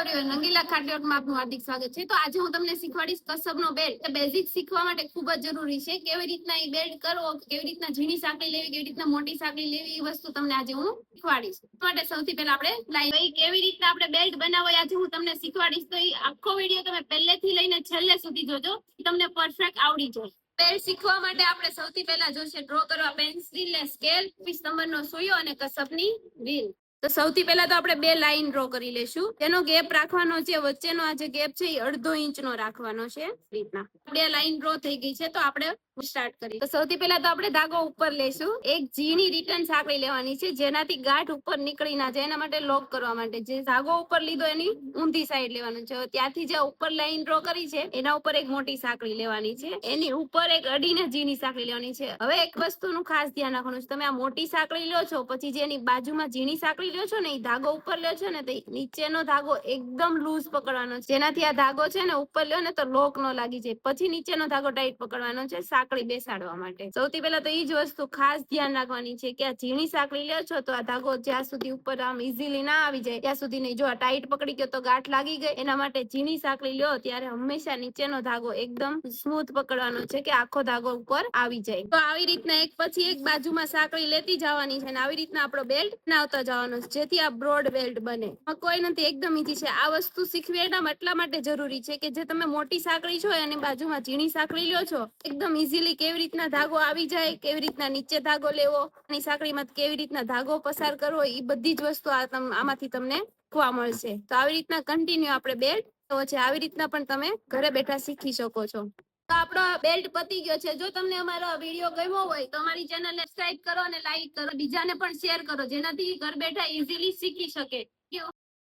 Everyone, રંગીલા ખાટલોટમાં આપનું હાર્દિક સ્વાગત છે। તો આજે હું તમને શીખવાડીશ કસબનો બેલ્ટ। બેઝિક શીખવા માટે ખૂબ જ જરૂરી છે। કેવી રીતના એ બેલ્ટ કરવો, કેવી રીતના ઝીણી સાંકળી લેવી, કેવી રીતના મોટી સાંકળી લેવી, એ વસ્તુ તમને આજે હું શીખવાડીશ। માટે સૌથી પહેલા આપણે લાઈન કેવી રીતના આપણે બેલ્ટ બનાવો આજે હું તમને શીખવાડીશ। તો એ આખો વિડીયો તમે પહેલેથી લઈને છેલ્લે સુધી જોજો, તમને પરફેક્ટ આવડી જાય। બેલ્ટ શીખવા માટે આપણે સૌથી પહેલા જોશે ડ્રો કરવા પેન્સિલ ને સ્કેલ, 20 નંબરનો સુયો અને કસબની વ્હીલ। તો સૌથી પહેલા તો આપણે બે લાઈન ડ્રો કરી લેશું। તેનો ગેપ રાખવાનો છે, વચ્ચેનો આ જે ગેપ છે એ 1/2 ઇંચનો રાખવાનો છે। રીતના બે લાઈન ડ્રો થઈ ગઈ છે, તો આપણે સ્ટાર્ટ કરીએ। તો સૌથી પહેલા તો આપણે ધાગો ઉપર લેશું। એક ઝીણી રિટર્ન સાંકળી લેવાની છે, જેનાથી ગાંઠ ઉપર નીકળી ના જાય, એના માટે લોક કરવા માટે જે ધાગો ઉપર લીધો એની ઊંધી સાઈડ લેવાનું છે। ત્યાંથી જે ઉપર લાઈન ડ્રો કરી છે એના ઉપર એક મોટી સાંકળી લેવાની છે, એની ઉપર એક અડીને ઝીણી સાંકળી લેવાની છે। હવે એક વસ્તુનું ખાસ ધ્યાન રાખવાનું છે, તમે આ મોટી સાંકળી લ્યો છો, પછી જે એની બાજુમાં ઝીણી સાંકળી લ્યો છો ને, એ ધાગો ઉપર લ્યો છો ને, તો નીચેનો ધાગો એકદમ લૂઝ પકડવાનો છે, જેનાથી આ ધાગો છે ને ઉપર લ્યો ને તો લોક ન લાગી જાય। પછી નીચેનો ધાગો ટાઈટ પકડવાનો છે સાંકળી બેસાડવા માટે। સૌથી પહેલા તો એ જ વસ્તુ ખાસ ધ્યાન રાખવાની છે કે આ ઝીણી સાંકળી લ્યો છો તો આ ધાગો જ્યાં સુધી ઉપર આમ ઇઝીલી ના આવી જાય ત્યાં સુધી નહીં। જો આ ટાઈટ પકડી ગયો તો ગાંઠ લાગી ગઈ, એના માટે ઝીણી સાંકળી લ્યો ત્યારે હંમેશા નીચેનો ધાગો એકદમ સ્મૂથ પકડવાનો છે કે આખો ધાગો ઉપર આવી જાય। તો આવી રીતના એક પછી એક બાજુમાં સાંકળી લેતી જવાની છે, અને આવી રીતના આપણો બેલ્ટ બનાવતા જવાનો છે, જેથી આ બ્રોડ બેલ્ટ બને। કોઈ નથી, એકદમ ઈઝી છે। આ વસ્તુ શીખવી એટલા માટે જરૂરી છે કે જે તમે મોટી સાંકળી છો અને બાજુમાં ઝીણી સાંકળી લ્યો છો, એકદમ ઈઝીલી કેવી રીતના ધાગો આવી જાય, કેવી રીતના નીચે ધાગો લેવો, અને સાંકળીમાં કેવી રીતના ધાગો પસાર કરવો, એ બધી જ વસ્તુ આમાંથી તમને શીખવા મળશે। તો આવી રીતના કન્ટિન્યુ આપણે બેલ્ટ છે, આવી રીતના પણ તમે ઘરે બેઠા શીખી શકો છો। તો આપણો બેલ્ટ પતી ગયો છે। જો તમને અમારો વિડીયો ગમ્યો હોય તો અમારી ચેનલને સબસ્ક્રાઇબ કરો અને લાઈક કરો, બીજાને પણ શેર કરો, જેનાથી ઘર બેઠા ઇઝીલી શીખી શકે।